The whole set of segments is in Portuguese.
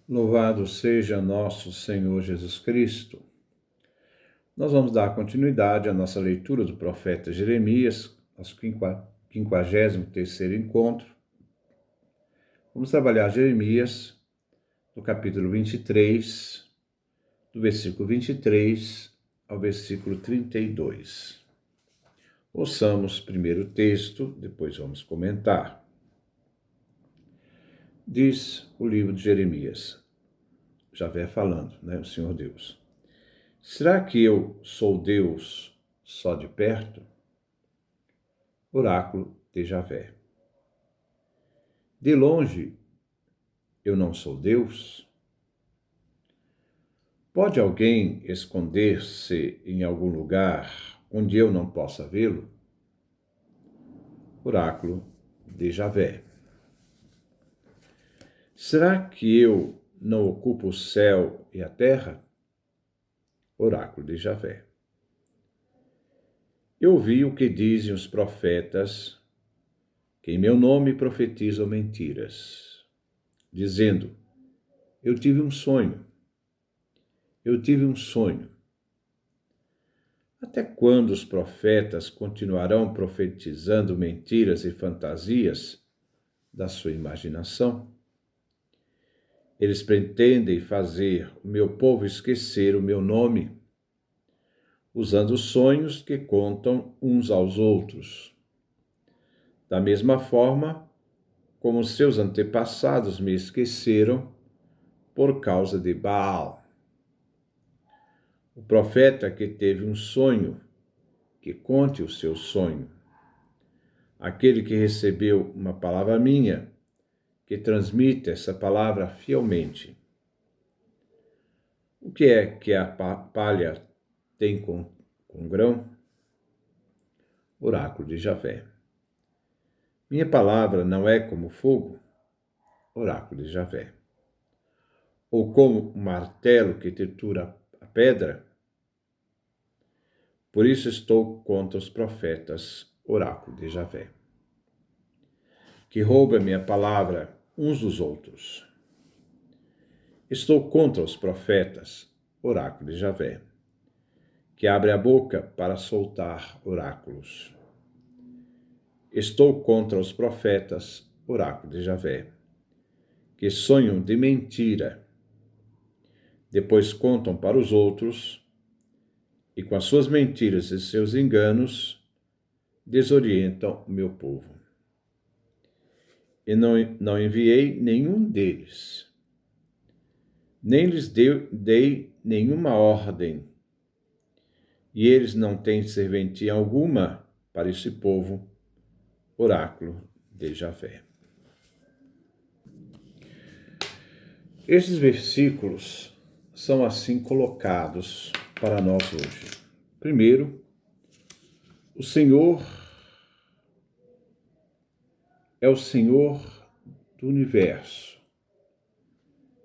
Louvado seja nosso Senhor Jesus Cristo. Nós vamos dar continuidade à nossa leitura do profeta Jeremias, nosso 53º encontro. Vamos trabalhar Jeremias, no capítulo 23, do versículo 23 ao versículo 32. Ouçamos primeiro o texto, depois vamos comentar. Diz o livro de Jeremias, Javé falando, o Senhor Deus. Será que eu sou Deus só de perto? Oráculo de Javé. De longe eu não sou Deus? Pode alguém esconder-se em algum lugar onde eu não possa vê-lo? Oráculo de Javé. Será que eu não ocupo o céu e a terra? Oráculo de Javé. Eu ouvi o que dizem os profetas, que em meu nome profetizam mentiras, dizendo, eu tive um sonho. Até quando os profetas continuarão profetizando mentiras e fantasias da sua imaginação? Eles pretendem fazer o meu povo esquecer o meu nome, usando sonhos que contam uns aos outros. Da mesma forma como seus antepassados me esqueceram por causa de Baal. O profeta que teve um sonho, que conte o seu sonho. Aquele que recebeu uma palavra minha, que transmite essa palavra fielmente. O que é que a palha tem com grão? Oráculo de Javé. Minha palavra não é como fogo? Oráculo de Javé. Ou como um martelo que tritura a pedra? Por isso estou contra os profetas, oráculo de Javé, que roubam a minha palavra uns dos outros. Estou contra os profetas, oráculo de Javé, que abrem a boca para soltar oráculos. Estou contra os profetas, oráculo de Javé, que sonham de mentira, depois contam para os outros, e com as suas mentiras e seus enganos, desorientam o meu povo. E não enviei nenhum deles, nem lhes dei nenhuma ordem, e eles não têm serventia alguma para esse povo, oráculo de Javé. Estes versículos são assim colocados para nós hoje. Primeiro, o Senhor é o Senhor do universo.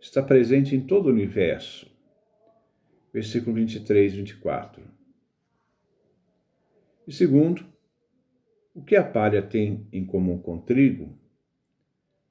Está presente em todo o universo. Versículo 23, 24. E segundo, o que a palha tem em comum com o trigo?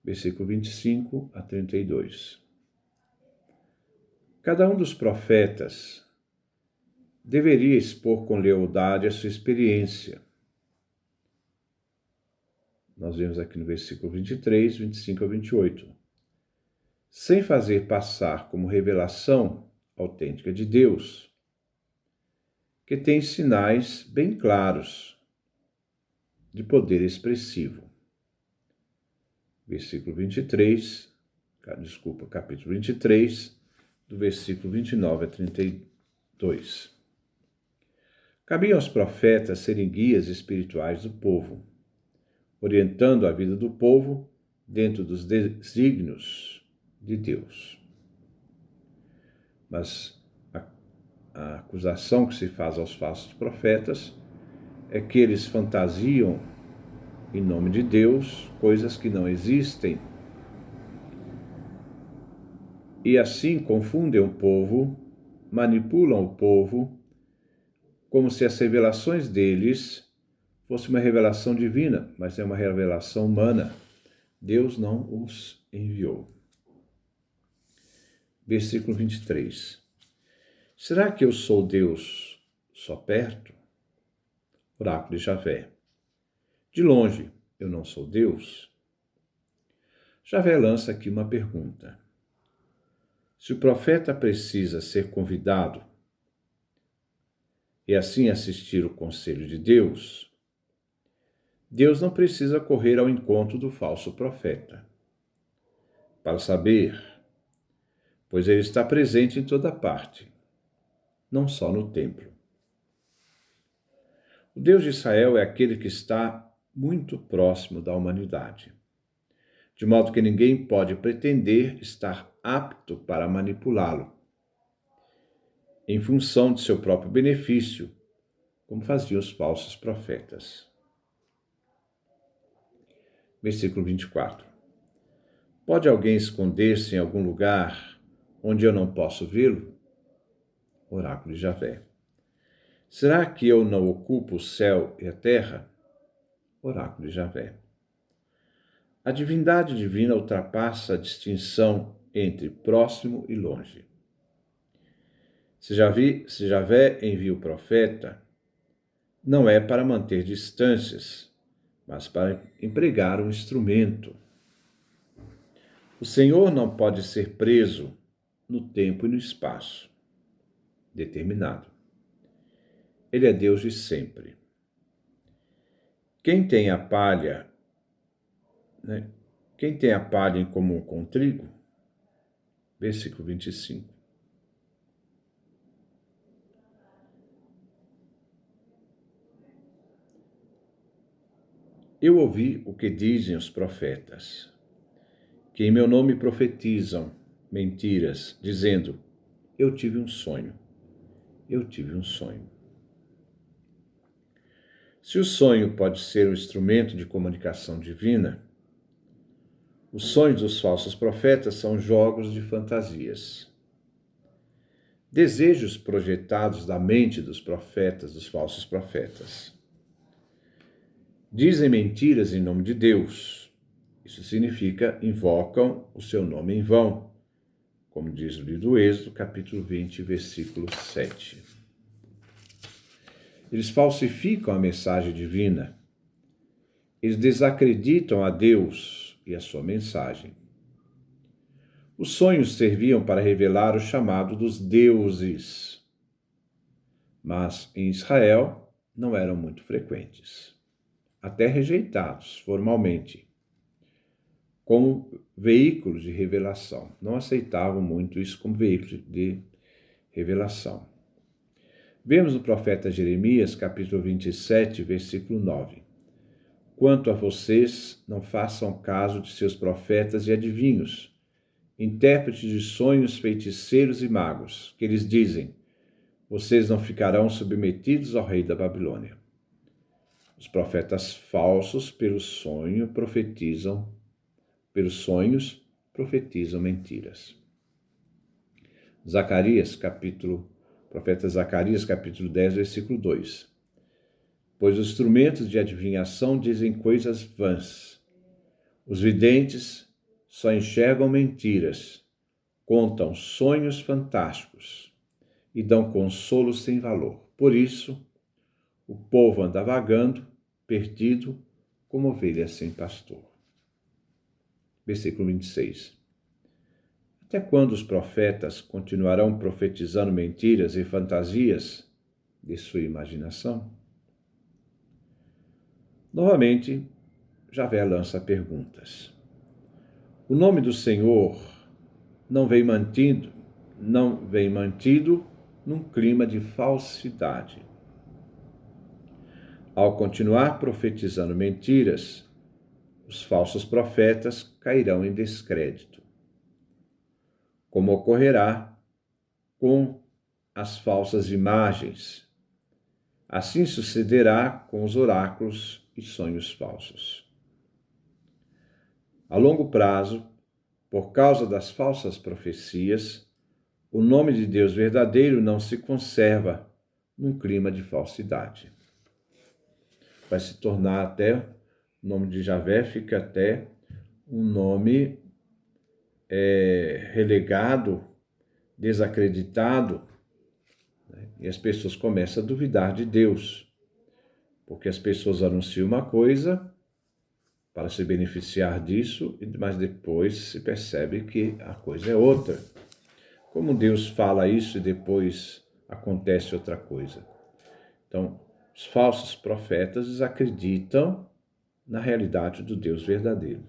Versículo 25 a 32. Cada um dos profetas deveria expor com lealdade a sua experiência. Nós vemos aqui no versículo 23, 25 a 28. Sem fazer passar como revelação autêntica de Deus, que tem sinais bem claros de poder expressivo. Capítulo 23, do versículo 29 a 32. Cabia aos profetas serem guias espirituais do povo, orientando a vida do povo dentro dos desígnios de Deus. Mas a acusação que se faz aos falsos profetas é que eles fantasiam em nome de Deus coisas que não existem e assim confundem o povo, manipulam o povo, como se as revelações deles fosse uma revelação divina, mas é uma revelação humana. Deus não os enviou. Versículo 23. Será que eu sou Deus só perto? Oráculo de Javé. De longe, eu não sou Deus? Javé lança aqui uma pergunta. Se o profeta precisa ser convidado e assim assistir o conselho de Deus, Deus não precisa correr ao encontro do falso profeta para saber, pois ele está presente em toda parte, não só no templo. O Deus de Israel é aquele que está muito próximo da humanidade, de modo que ninguém pode pretender estar apto para manipulá-lo, em função de seu próprio benefício, como faziam os falsos profetas. Versículo 24. Pode alguém esconder-se em algum lugar onde eu não posso vê-lo? Oráculo de Javé. Será que eu não ocupo o céu e a terra? Oráculo de Javé. A divindade divina ultrapassa a distinção entre próximo e longe. Se Javé envia o profeta, não é para manter distâncias, mas para empregar um instrumento. O Senhor não pode ser preso no tempo e no espaço determinado. Ele é Deus de sempre. Quem tem a palha em comum com o trigo? Versículo 25. Eu ouvi o que dizem os profetas, que em meu nome profetizam mentiras, dizendo: eu tive um sonho, eu tive um sonho. Se o sonho pode ser um instrumento de comunicação divina, os sonhos dos falsos profetas são jogos de fantasias. Desejos projetados da mente dos profetas, dos falsos profetas. Dizem mentiras em nome de Deus. Isso significa invocam o seu nome em vão, como diz o livro do Êxodo, capítulo 20, versículo 7. Eles falsificam a mensagem divina. Eles desacreditam a Deus e a sua mensagem. Os sonhos serviam para revelar o chamado dos deuses, mas em Israel não eram muito frequentes, até rejeitados formalmente, como veículos de revelação. Não aceitavam muito isso como veículo de revelação. Vemos no profeta Jeremias, capítulo 27, versículo 9. Quanto a vocês, não façam caso de seus profetas e adivinhos, intérpretes de sonhos, feiticeiros e magos, que eles dizem: vocês não ficarão submetidos ao rei da Babilônia. Os profetas falsos, pelos sonhos, profetizam mentiras. Profeta Zacarias, capítulo 10, versículo 2. Pois os instrumentos de adivinhação dizem coisas vãs. Os videntes só enxergam mentiras, contam sonhos fantásticos e dão consolo sem valor. Por isso, o povo anda vagando, perdido, como ovelha sem pastor. Versículo 26. Até quando os profetas continuarão profetizando mentiras e fantasias de sua imaginação? Novamente, Javé lança perguntas. O nome do Senhor não vem mantido num clima de falsidade. Ao continuar profetizando mentiras, os falsos profetas cairão em descrédito, como ocorrerá com as falsas imagens. Assim sucederá com os oráculos e sonhos falsos. A longo prazo, por causa das falsas profecias, o nome de Deus verdadeiro não se conserva num clima de falsidade. Vai se tornar até, o nome de Javé fica até um nome relegado desacreditado, né? E as pessoas começam a duvidar de Deus, porque as pessoas anunciam uma coisa para se beneficiar disso, mas depois se percebe que a coisa é outra. Como Deus fala isso e depois acontece outra coisa? Então, os falsos profetas desacreditam na realidade do Deus verdadeiro.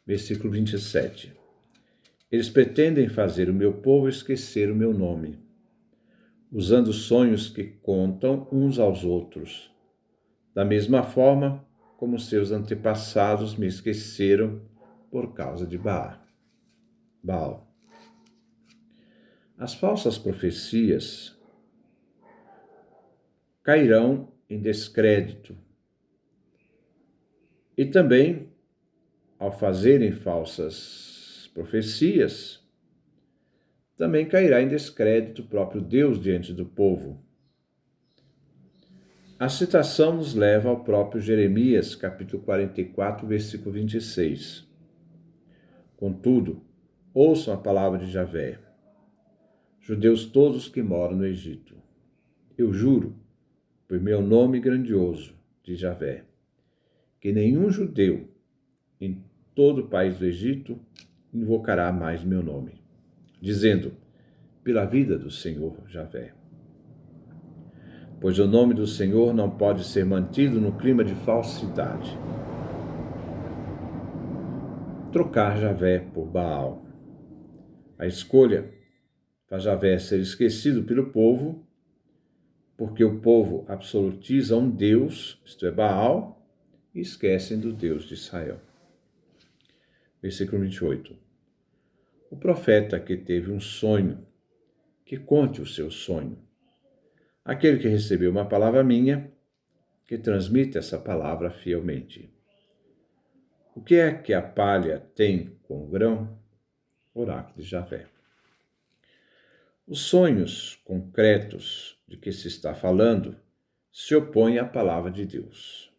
Versículo 27. Eles pretendem fazer o meu povo esquecer o meu nome, usando sonhos que contam uns aos outros, da mesma forma como seus antepassados me esqueceram por causa de Baal. As falsas profecias cairão em descrédito. E também, ao fazerem falsas profecias, também cairá em descrédito o próprio Deus diante do povo. A citação nos leva ao próprio Jeremias, capítulo 44, versículo 26. Contudo, ouçam a palavra de Javé, judeus todos que moram no Egito. Eu juro, por meu nome grandioso, de Javé, que nenhum judeu em todo o país do Egito invocará mais meu nome, dizendo, pela vida do Senhor Javé. Pois o nome do Senhor não pode ser mantido no clima de falsidade. Trocar Javé por Baal. A escolha faz Javé ser esquecido pelo povo, porque o povo absolutiza um Deus, isto é, Baal, e esquecem do Deus de Israel. Versículo 28. O profeta que teve um sonho, que conte o seu sonho. Aquele que recebeu uma palavra minha, que transmite essa palavra fielmente. O que é que a palha tem com o grão? Oráculo de Javé. Os sonhos concretos de que se está falando se opõem à palavra de Deus.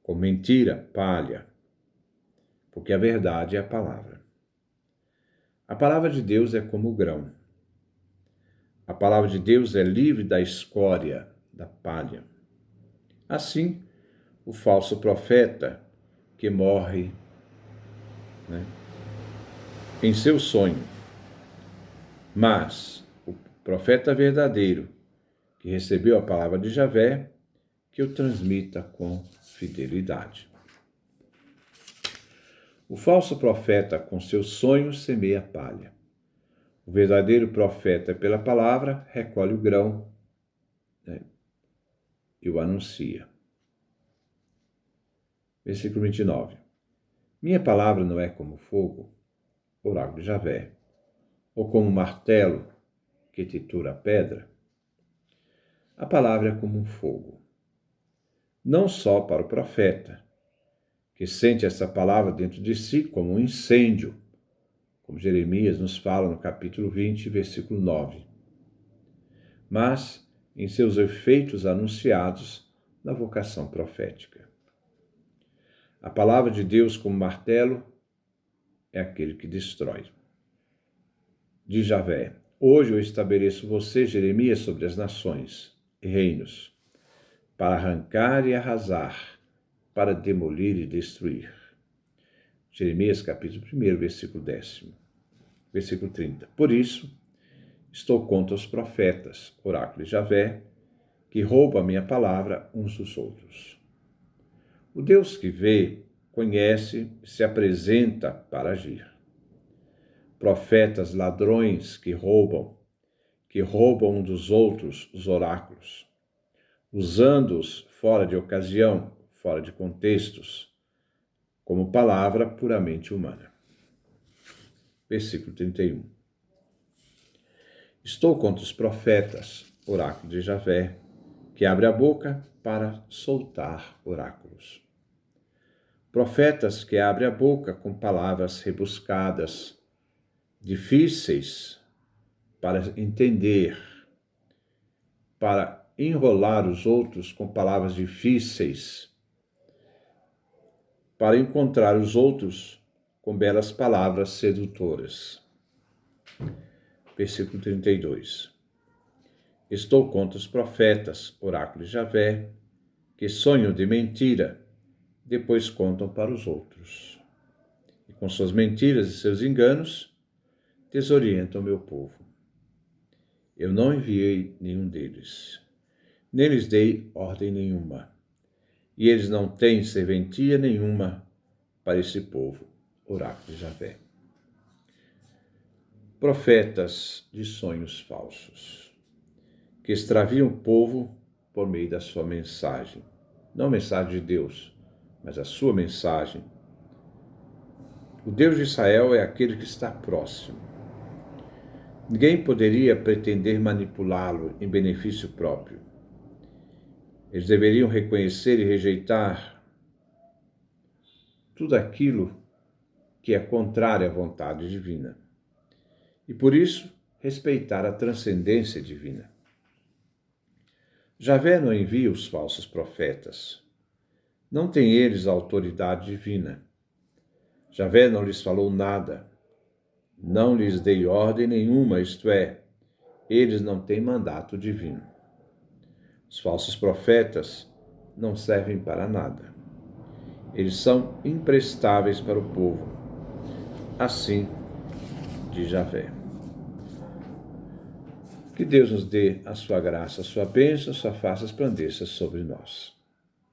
Com mentira, palha, porque a verdade é a palavra. A palavra de Deus é como o grão. A palavra de Deus é livre da escória, da palha. Assim, o falso profeta que morre, em seu sonho. Mas o profeta verdadeiro, que recebeu a palavra de Javé, que o transmita com fidelidade. O falso profeta, com seus sonhos, semeia palha. O verdadeiro profeta, pela palavra, recolhe o grão, e o anuncia. Versículo 29. Minha palavra não é como fogo, oráculo de Javé, ou como martelo que tritura a pedra. A palavra é como um fogo, não só para o profeta, que sente essa palavra dentro de si como um incêndio, como Jeremias nos fala no capítulo 20, versículo 9, mas em seus efeitos anunciados na vocação profética. A palavra de Deus como martelo é aquele que destrói. Diz Javé, hoje eu estabeleço você, Jeremias, sobre as nações e reinos, para arrancar e arrasar, para demolir e destruir. Jeremias, capítulo 1, versículo 10. Versículo 30. Por isso, estou contra os profetas, oráculo de Javé, que roubam a minha palavra uns dos outros. O Deus que vê, conhece, se apresenta para agir. Profetas ladrões que roubam um dos outros os oráculos, usando-os fora de ocasião, fora de contextos, como palavra puramente humana. Versículo 31. Estou contra os profetas, oráculo de Javé, que abre a boca para soltar oráculos. Profetas que abrem a boca com palavras rebuscadas, difíceis para entender, para enrolar os outros com palavras difíceis, para encontrar os outros com belas palavras sedutoras. Versículo 32. Estou contra os profetas, oráculo de Javé, que sonham de mentira, depois contam para os outros. E com suas mentiras e seus enganos, desorientam meu povo. Eu não enviei nenhum deles, nem lhes dei ordem nenhuma, e eles não têm serventia nenhuma para esse povo, oráculo de Javé. Profetas de sonhos falsos, que extraviam o povo por meio da sua mensagem. Não a mensagem de Deus, mas a sua mensagem. O Deus de Israel é aquele que está próximo. Ninguém poderia pretender manipulá-lo em benefício próprio. Eles deveriam reconhecer e rejeitar tudo aquilo que é contrário à vontade divina. E por isso, respeitar a transcendência divina. Javé não envia os falsos profetas. Não têm eles a autoridade divina. Javé não lhes falou nada. Não lhes dei ordem nenhuma, isto é, eles não têm mandato divino. Os falsos profetas não servem para nada. Eles são imprestáveis para o povo. Assim diz Javé. Que Deus nos dê a sua graça, a sua bênção, a sua face resplandeça sobre nós.